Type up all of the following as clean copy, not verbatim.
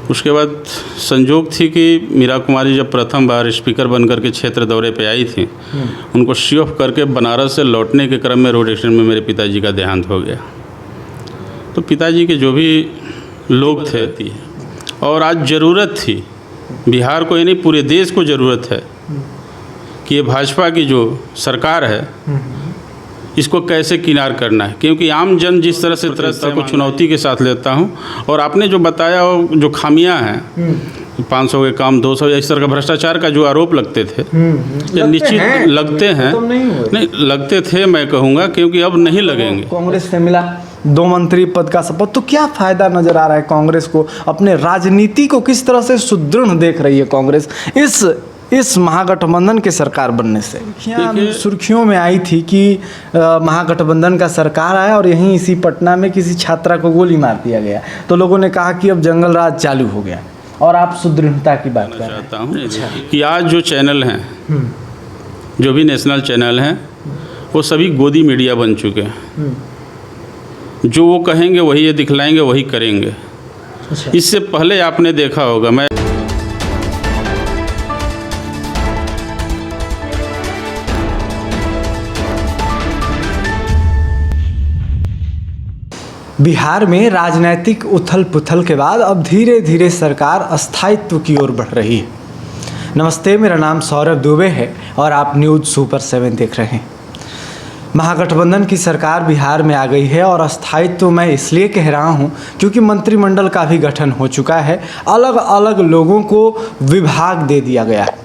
उसके बाद संजोग थी कि मीरा कुमारी जब प्रथम बार स्पीकर बनकर के क्षेत्र दौरे पे आई थी, उनको शी ऑफ करके बनारस से लौटने के क्रम में रोड एक्सीडेंट में मेरे पिताजी का देहांत हो गया। तो पिताजी के जो भी लोग थे और आज ज़रूरत थी बिहार को, यानी पूरे देश को ज़रूरत है कि ये भाजपा की जो सरकार है इसको कैसे किनार करना है, क्योंकि आम जन जिस तरह से को चुनौती के साथ लेता हूँ। और आपने जो बताया वो जो खामियां हैं, 500 के काम 200 या इस तरह का भ्रष्टाचार का जो आरोप लगते थे, ये निश्चित लगते हैं, नहीं लगते थे मैं कहूँगा, क्योंकि अब नहीं लगेंगे। कांग्रेस से मिला 2 मंत्री पद का शपथ, तो क्या फायदा नजर आ रहा है कांग्रेस को? अपने राजनीति को किस तरह से सुदृढ़ देख रही है कांग्रेस इस महागठबंधन के सरकार बनने से? सुर्खियों में आई थी कि महागठबंधन का सरकार आया और यहीं इसी पटना में किसी छात्रा को गोली मार दिया गया, तो लोगों ने कहा कि अब जंगल राज चालू हो गया, और आप सुदृढ़ता की बात कर चाहता हूँ कि आज जो चैनल हैं, जो भी नेशनल चैनल हैं, वो सभी गोदी मीडिया बन चुके हैं। जो वो कहेंगे वही ये दिखलाएंगे, वही करेंगे। इससे पहले आपने देखा होगा, मैं बिहार में राजनीतिक उथल पुथल के बाद अब धीरे धीरे सरकार अस्थायित्व की ओर बढ़ रही है। नमस्ते, मेरा नाम सौरभ दुबे है और आप न्यूज़ सुपर 7 देख रहे हैं। महागठबंधन की सरकार बिहार में आ गई है और अस्थायित्व मैं इसलिए कह रहा हूं क्योंकि मंत्रिमंडल का भी गठन हो चुका है, अलग अलग लोगों को विभाग दे दिया गया है।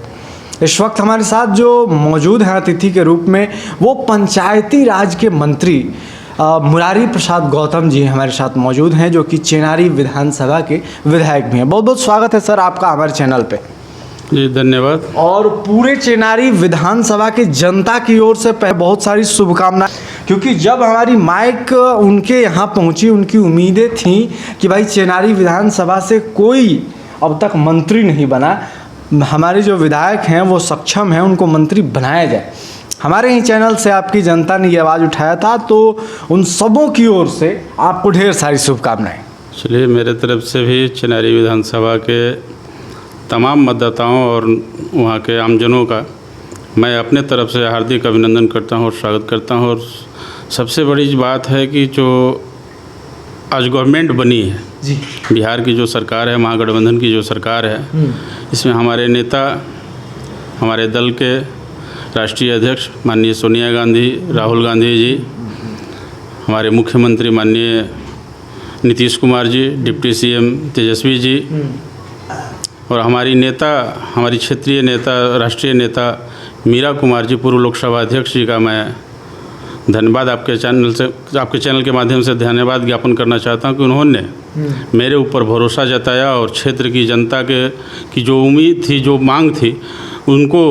इस वक्त हमारे साथ जो मौजूद हैं अतिथि के रूप में, वो पंचायती राज के मंत्री मुरारी प्रसाद गौतम जी हमारे साथ मौजूद हैं, जो कि चेनारी विधानसभा के विधायक भी हैं। बहुत बहुत स्वागत है सर आपका हमारे चैनल पे। जी धन्यवाद। और पूरे चेनारी विधानसभा की जनता की ओर से बहुत सारी शुभकामनाएं, क्योंकि जब हमारी माइक उनके यहाँ पहुँची, उनकी उम्मीदें थीं कि भाई चेनारी विधानसभा से कोई अब तक मंत्री नहीं बना, हमारे जो विधायक हैं वो सक्षम हैं, उनको मंत्री बनाया जाए। हमारे ही चैनल से आपकी जनता ने ये आवाज़ उठाया था, तो उन सबों की ओर से आपको ढेर सारी शुभकामनाएं। चलिए, मेरे तरफ से भी चेनारी विधानसभा के तमाम मतदाताओं और वहाँ के आमजनों का मैं अपने तरफ से हार्दिक अभिनंदन करता हूँ और स्वागत करता हूँ। और सबसे बड़ी बात है कि जो आज गवर्नमेंट बनी है जी, बिहार की जो सरकार है, महागठबंधन की जो सरकार है, इसमें हमारे नेता, हमारे दल के राष्ट्रीय अध्यक्ष माननीय सोनिया गांधी, राहुल गांधी जी, हमारे मुख्यमंत्री माननीय नीतीश कुमार जी, डिप्टी सीएम तेजस्वी जी, और हमारी नेता, हमारी क्षेत्रीय नेता, राष्ट्रीय नेता मीरा कुमार जी, पूर्व लोकसभा अध्यक्ष जी का मैं धन्यवाद आपके चैनल के माध्यम से धन्यवाद ज्ञापन करना चाहता हूं कि उन्होंने मेरे ऊपर भरोसा जताया और क्षेत्र की जनता की जो उम्मीद थी, जो मांग थी, उनको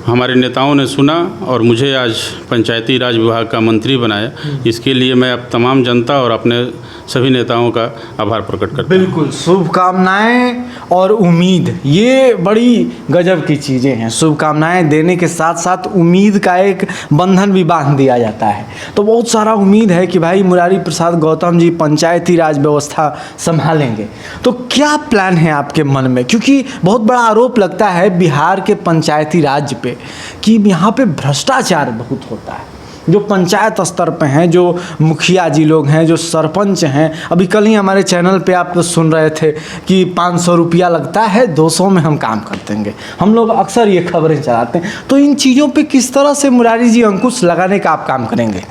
हमारे नेताओं ने सुना और मुझे आज पंचायती राज विभाग का मंत्री बनाया। इसके लिए मैं अब तमाम जनता और अपने सभी नेताओं का आभार प्रकट करता हूँ। बिल्कुल, शुभकामनाएं और उम्मीद, ये बड़ी गजब की चीज़ें हैं। शुभकामनाएं देने के साथ साथ उम्मीद का एक बंधन भी बांध दिया जाता है। तो बहुत सारा उम्मीद है कि भाई मुरारी प्रसाद गौतम जी पंचायती राज व्यवस्था संभालेंगे। तो क्या प्लान है आपके मन में? क्योंकि बहुत बड़ा आरोप लगता है बिहार के पंचायती राज पे कि यहाँ पे भ्रष्टाचार बहुत होता है। जो पंचायत स्तर पे हैं, जो मुखिया जी लोग हैं, जो सरपंच हैं, अभी कल ही हमारे चैनल पे आप सुन रहे थे कि 500 रुपया लगता है, 200 में हम काम कर देंगे। हम लोग अक्सर ये खबरें चलाते हैं। तो इन चीज़ों पे किस तरह से मुरारी जी अंकुश लगाने का आप काम करेंगे?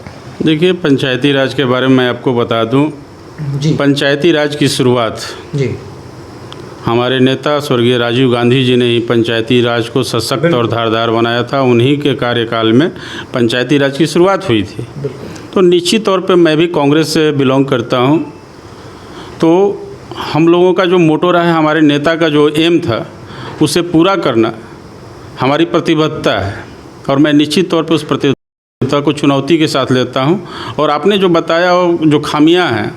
देखिए, पंचायती राज के बारे में मैं आपको बता दूं जी। पंचायती राज की शुरुआत जी हमारे नेता स्वर्गीय राजीव गांधी जी ने ही पंचायती राज को सशक्त और धारदार बनाया था। उन्हीं के कार्यकाल में पंचायती राज की शुरुआत हुई थी। तो निश्चित तौर पे मैं भी कांग्रेस से बिलोंग करता हूं, तो हम लोगों का जो मोटो रहा है, हमारे नेता का जो एम था, उसे पूरा करना हमारी प्रतिबद्धता है और मैं निश्चित तौर पे उस प्रतिबद्धता को चुनौती के साथ लेता हूं। और आपने जो बताया वो जो खामियां हैं,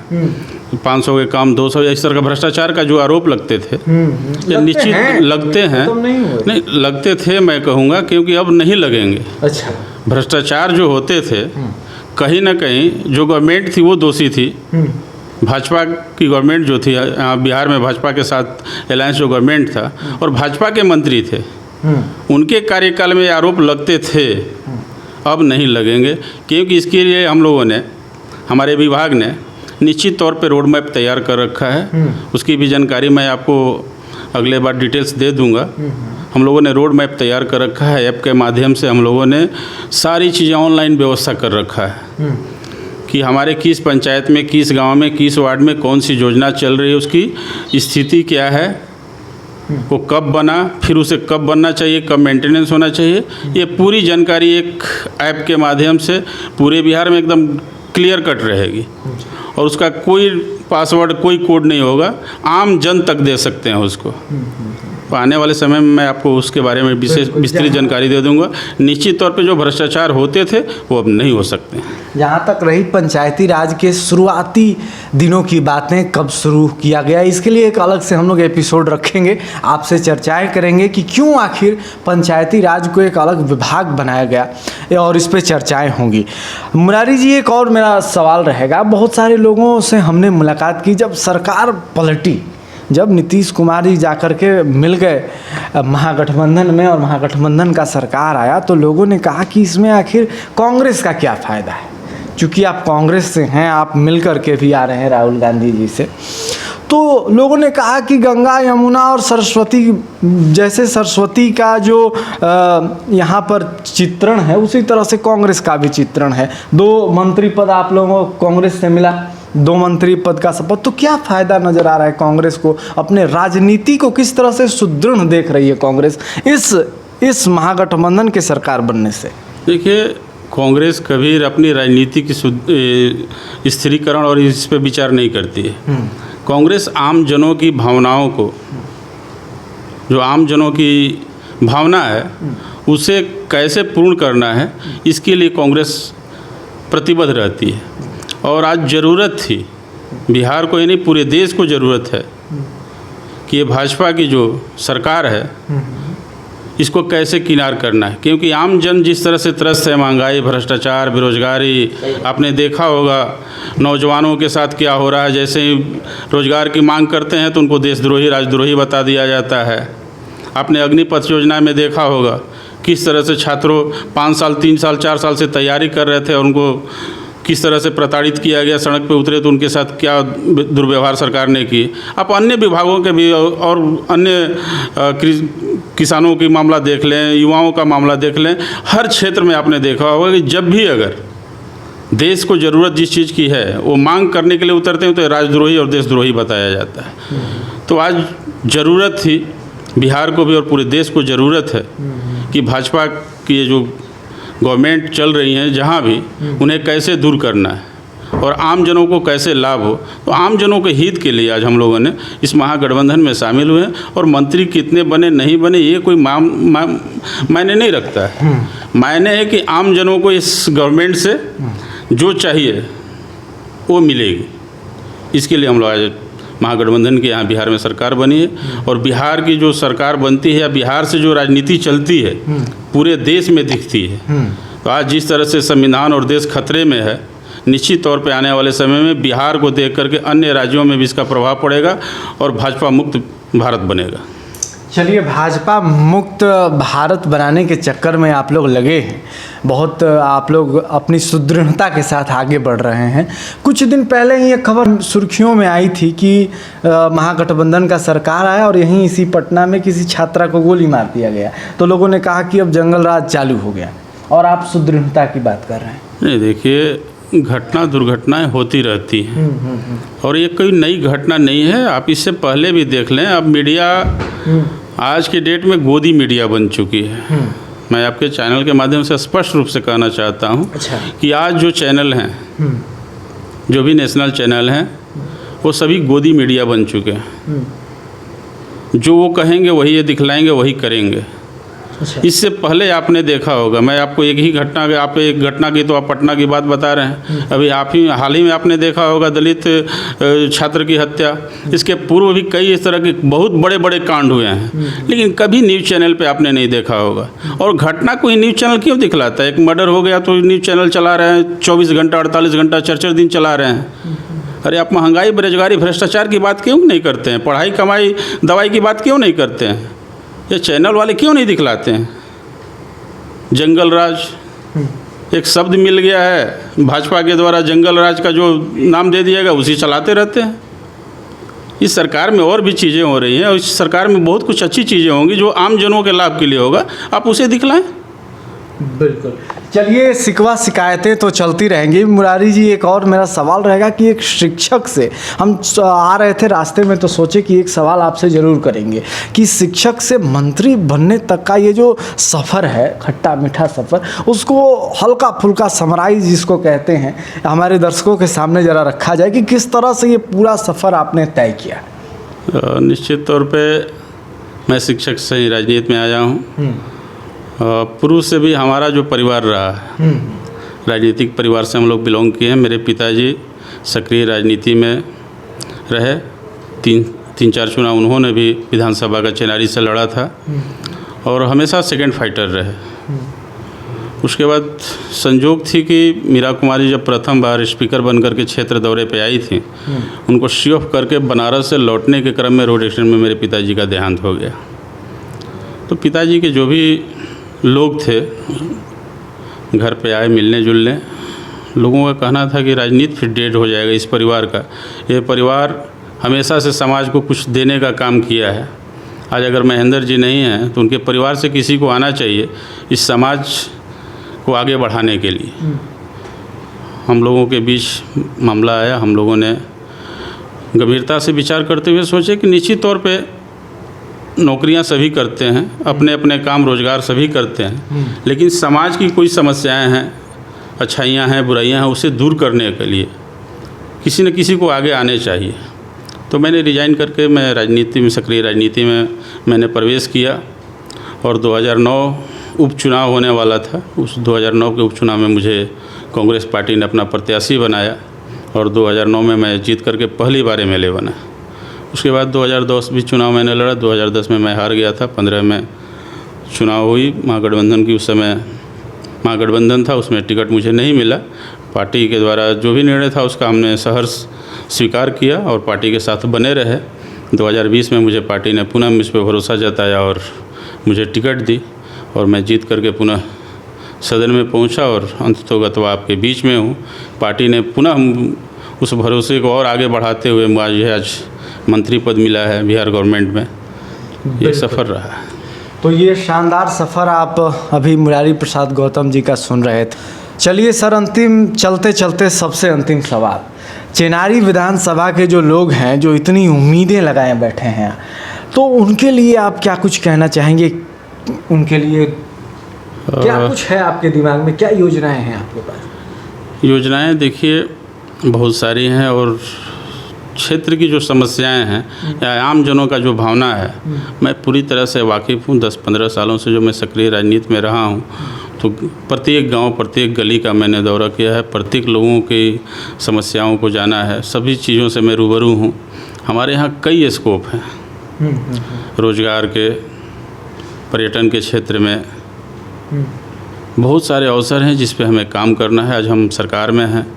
500 के काम 200 या इस तरह का भ्रष्टाचार का जो आरोप लगते थे, ये निश्चित लगते हैं, नहीं लगते थे मैं कहूँगा, क्योंकि अब नहीं लगेंगे। अच्छा, भ्रष्टाचार जो होते थे, कहीं ना कहीं जो गवर्नमेंट थी वो दोषी थी, भाजपा की गवर्नमेंट जो थी बिहार में, भाजपा के साथ अलायंस जो गवर्नमेंट था और भाजपा के मंत्री थे, उनके कार्यकाल में आरोप लगते थे, अब नहीं लगेंगे। क्योंकि इसके लिए हम लोगों ने, हमारे विभाग ने निश्चित तौर पे रोड मैप तैयार कर रखा है। उसकी भी जानकारी मैं आपको अगले बार डिटेल्स दे दूंगा। हम लोगों ने रोड मैप तैयार कर रखा है, ऐप के माध्यम से हम लोगों ने सारी चीज़ें ऑनलाइन व्यवस्था कर रखा है कि हमारे किस पंचायत में, किस गांव में, किस वार्ड में कौन सी योजना चल रही है, उसकी स्थिति क्या है, वो कब बना, फिर उसे कब बनना चाहिए, कब मेंटेनेंस होना चाहिए, ये पूरी जानकारी एक ऐप के माध्यम से पूरे बिहार में एकदम क्लियर कट रहेगी। और उसका कोई पासवर्ड, कोई कोड नहीं होगा, आम जन तक दे सकते हैं उसको। तो आने वाले समय में मैं आपको उसके बारे में विस्तृत जानकारी दे दूंगा। निश्चित तौर पे जो भ्रष्टाचार होते थे वो अब नहीं हो सकते। जहाँ तक रही पंचायती राज के शुरुआती दिनों की बातें, कब शुरू किया गया, इसके लिए एक अलग से हम लोग एपिसोड रखेंगे, आपसे चर्चाएं करेंगे कि क्यों आखिर पंचायती राज को एक अलग विभाग बनाया गया, और इस पर चर्चाएं होंगी। मुरारी जी, एक और मेरा सवाल रहेगा, बहुत सारे लोगों से हमने मुलाकात की, जब सरकार पलटी, जब नीतीश कुमार जी जाकर के मिल गए महागठबंधन में और महागठबंधन का सरकार आया, तो लोगों ने कहा कि इसमें आखिर कांग्रेस का क्या फ़ायदा है। चूँकि आप कांग्रेस से हैं, आप मिल कर के भी आ रहे हैं राहुल गांधी जी से, तो लोगों ने कहा कि गंगा, यमुना और सरस्वती, जैसे सरस्वती का जो यहाँ पर चित्रण है, उसी तरह से कांग्रेस का भी चित्रण है। 2 मंत्री पद आप लोगों को कांग्रेस से मिला, 2 मंत्री पद का शपथ, तो क्या फ़ायदा नज़र आ रहा है कांग्रेस को? अपने राजनीति को किस तरह से सुदृढ़ देख रही है कांग्रेस इस महागठबंधन के सरकार बनने से? देखिए, कांग्रेस कभी अपनी राजनीति की स्थिरीकरण और इस पर विचार नहीं करती है। कांग्रेस आम जनों की भावनाओं को, जो आम जनों की भावना है, उसे कैसे पूर्ण करना है, इसके लिए कांग्रेस प्रतिबद्ध रहती है। और आज ज़रूरत थी, बिहार को ही नहीं पूरे देश को ज़रूरत है कि ये भाजपा की जो सरकार है इसको कैसे किनार करना है। क्योंकि आम जन जिस तरह से त्रस्त है, महंगाई, भ्रष्टाचार, बेरोजगारी, आपने देखा होगा नौजवानों के साथ क्या हो रहा है। जैसे ही रोजगार की मांग करते हैं तो उनको देशद्रोही, राजद्रोही बता दिया जाता है। आपने अग्निपथ योजना में देखा होगा किस तरह से छात्रों 5 साल, 3 साल, 4 साल से तैयारी कर रहे थे और उनको किस तरह से प्रताड़ित किया गया, सड़क पे उतरे तो उनके साथ क्या दुर्व्यवहार सरकार ने की। आप अन्य विभागों के भी और अन्य किसानों की मामला देख लें, युवाओं का मामला देख लें, हर क्षेत्र में आपने देखा होगा कि जब भी अगर देश को ज़रूरत जिस चीज़ की है वो मांग करने के लिए उतरते हैं तो राजद्रोही और देशद्रोही बताया जाता है। तो आज ज़रूरत थी, बिहार को भी और पूरे देश को ज़रूरत है कि भाजपा की ये जो गवर्नमेंट चल रही हैं जहाँ भी, उन्हें कैसे दूर करना है और आम जनों को कैसे लाभ हो। तो आम जनों के हित के लिए आज हम लोगों ने इस महागठबंधन में शामिल हुए हैं। और मंत्री कितने बने नहीं बने ये कोई मायने नहीं रखता है। मायने है कि आम जनों को इस गवर्नमेंट से जो चाहिए वो मिलेगी। इसके लिए हम लोग आज महागठबंधन के यहाँ बिहार में सरकार बनी है। और बिहार की जो सरकार बनती है या बिहार से जो राजनीति चलती है पूरे देश में दिखती है। तो आज जिस तरह से संविधान और देश खतरे में है, निश्चित तौर पे आने वाले समय में बिहार को देख करके अन्य राज्यों में भी इसका प्रभाव पड़ेगा और भाजपा मुक्त भारत बनेगा। चलिए, भाजपा मुक्त भारत बनाने के चक्कर में आप लोग लगे हैं, बहुत आप लोग अपनी सुदृढ़ता के साथ आगे बढ़ रहे हैं। कुछ दिन पहले ही एक खबर सुर्खियों में आई थी कि महागठबंधन का सरकार आया और यहीं इसी पटना में किसी छात्रा को गोली मार दिया गया। तो लोगों ने कहा कि अब जंगल राज चालू हो गया, और आप सुदृढ़ता की बात कर रहे हैं। नहीं, देखिए, घटना दुर्घटनाएं होती रहती हैं और ये कोई नई घटना नहीं है। आप इससे पहले भी देख लें। अब मीडिया आज के डेट में गोदी मीडिया बन चुकी है। मैं आपके चैनल के माध्यम से स्पष्ट रूप से कहना चाहता हूँ कि आज जो चैनल हैं, जो भी नेशनल चैनल हैं, वो सभी गोदी मीडिया बन चुके हैं। जो वो कहेंगे वही ये दिखलाएंगे, वही करेंगे। इससे पहले आपने देखा होगा, मैं आपको एक घटना की तो आप पटना की बात बता रहे हैं। अभी हाल ही में आपने देखा होगा दलित छात्र की हत्या। इसके पूर्व भी कई इस तरह के बहुत बड़े बड़े कांड हुए हैं, लेकिन कभी न्यूज़ चैनल पे आपने नहीं देखा होगा। और घटना कोई न्यूज़ चैनल क्यों दिखलाता है? एक मर्डर हो गया तो न्यूज़ चैनल चला रहे हैं 24 घंटा, 48 घंटा, 4-4 दिन चला रहे हैं। अरे आप महंगाई, बेरोजगारी, भ्रष्टाचार की बात क्यों नहीं करते हैं? पढ़ाई, कमाई, दवाई की बात क्यों नहीं करते हैं? ये चैनल वाले क्यों नहीं दिखलाते हैं? जंगल राज एक शब्द मिल गया है भाजपा के द्वारा, जंगल राज का जो नाम दे दिया गया उसी चलाते रहते हैं। इस सरकार में और भी चीज़ें हो रही हैं और इस सरकार में बहुत कुछ अच्छी चीज़ें होंगी जो आम जनों के लाभ के लिए होगा, आप उसे दिखलाएं। बिल्कुल। चलिए, शिकवा शिकायतें तो चलती रहेंगी। मुरारी जी, एक और मेरा सवाल रहेगा कि एक शिक्षक से हम आ रहे थे रास्ते में तो सोचे कि एक सवाल आपसे ज़रूर करेंगे कि शिक्षक से मंत्री बनने तक का ये जो सफ़र है, खट्टा मीठा सफ़र, उसको हल्का फुल्का समराइज जिसको कहते हैं हमारे दर्शकों के सामने ज़रा रखा जाए कि किस तरह से ये पूरा सफ़र आपने तय किया। निश्चित तौर पर मैं शिक्षक से ही राजनीति में आया हूँ। पूर्व से भी हमारा जो परिवार रहा है, राजनीतिक परिवार से हम लोग बिलोंग किए हैं। मेरे पिताजी सक्रिय राजनीति में रहे, तीन चार चुनाव उन्होंने भी विधानसभा का चेनारी से लड़ा था और हमेशा सेकंड फाइटर रहे। उसके बाद संजोग थी कि मीरा कुमारी जब प्रथम बार स्पीकर बनकर के क्षेत्र दौरे पे आई थी, उनको शी ऑफ करके बनारस से लौटने के क्रम में रोड एक्सीडेंट में मेरे पिताजी का देहांत हो गया। तो पिताजी के जो भी लोग थे घर पे आए मिलने जुलने। लोगों का कहना था कि राजनीति फिर डेड हो जाएगा इस परिवार का। ये परिवार हमेशा से समाज को कुछ देने का काम किया है। आज अगर महेंद्र जी नहीं हैं तो उनके परिवार से किसी को आना चाहिए इस समाज को आगे बढ़ाने के लिए। हम लोगों के बीच मामला आया, हम लोगों ने गंभीरता से विचार करते हुए सोचे कि निश्चित तौर पे नौकरियां सभी करते हैं, अपने अपने काम रोजगार सभी करते हैं, लेकिन समाज की कोई समस्याएं हैं, अच्छाइयां हैं, बुराइयां हैं, उसे दूर करने के लिए किसी न किसी को आगे आने चाहिए। तो मैंने रिजाइन करके मैं राजनीति में, सक्रिय राजनीति में मैंने प्रवेश किया और 2009 उपचुनाव होने वाला था। उस 2009 के उपचुनाव में मुझे कांग्रेस पार्टी ने अपना प्रत्याशी बनाया और 2009 में मैं जीत करके पहली बार MLA बना। उसके बाद 2010 भी चुनाव मैंने लड़ा। 2010 में मैं हार गया था। 15 में चुनाव हुई महागठबंधन की, उस समय महागठबंधन था, उसमें टिकट मुझे नहीं मिला। पार्टी के द्वारा जो भी निर्णय था उसका हमने सहर्ष स्वीकार किया और पार्टी के साथ बने रहे। 2020 में मुझे पार्टी ने पुनः मुझ पर भरोसा जताया और मुझे टिकट दी और मैं जीत करके पुनः सदन में पहुंचा और अंततोगत्वा आपके बीच में हूँ। पार्टी ने पुनः उस भरोसे को और आगे बढ़ाते हुए मुझे आज मंत्री पद मिला है बिहार गवर्नमेंट में। ये सफ़र रहा है। तो ये शानदार सफ़र आप अभी मुरारी प्रसाद गौतम जी का सुन रहे थे। चलिए सर, अंतिम चलते चलते सबसे अंतिम सवाल, चेनारी विधानसभा के जो लोग हैं जो इतनी उम्मीदें लगाए बैठे हैं, तो उनके लिए आप क्या कुछ कहना चाहेंगे? उनके लिए क्या कुछ है आपके दिमाग में, क्या योजनाएं हैं आपके पास? योजनाएं देखिए बहुत सारी हैं और क्षेत्र की जो समस्याएं हैं या आम जनों का जो भावना है, मैं पूरी तरह से वाकिफ़ हूँ। 10-15 सालों से जो मैं सक्रिय राजनीति में रहा हूँ, तो प्रत्येक गांव, प्रत्येक गली का मैंने दौरा किया है, प्रत्येक लोगों की समस्याओं को जाना है, सभी चीज़ों से मैं रूबरू हूँ। हमारे यहाँ कई स्कोप हैं, रोजगार के, पर्यटन के क्षेत्र में बहुत सारे अवसर हैं जिस पे हमें काम करना है। आज हम सरकार में हैं।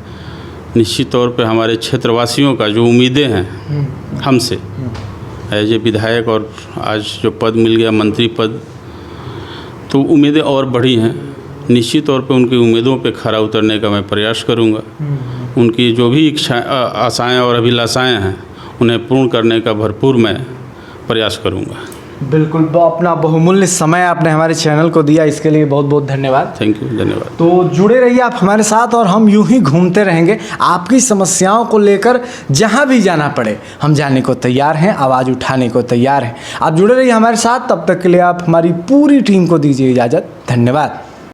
निश्चित तौर पे हमारे क्षेत्रवासियों का जो उम्मीदें हैं हमसे एज ए विधायक और आज जो पद मिल गया मंत्री पद, तो उम्मीदें और बढ़ी हैं। निश्चित तौर पे उनकी उम्मीदों पे खरा उतरने का मैं प्रयास करूंगा। उनकी जो भी इच्छा, आशाएं और अभिलाषाएं हैं उन्हें पूर्ण करने का भरपूर मैं प्रयास करूंगा। बिल्कुल, अपना बहुमूल्य समय आपने हमारे चैनल को दिया, इसके लिए बहुत बहुत धन्यवाद। थैंक यू, धन्यवाद। तो जुड़े रहिए आप हमारे साथ और हम यूं ही घूमते रहेंगे। आपकी समस्याओं को लेकर जहां भी जाना पड़े हम जाने को तैयार हैं, आवाज़ उठाने को तैयार हैं। आप जुड़े रहिए हमारे साथ, तब तक के लिए आप हमारी पूरी टीम को दीजिए इजाज़त। धन्यवाद।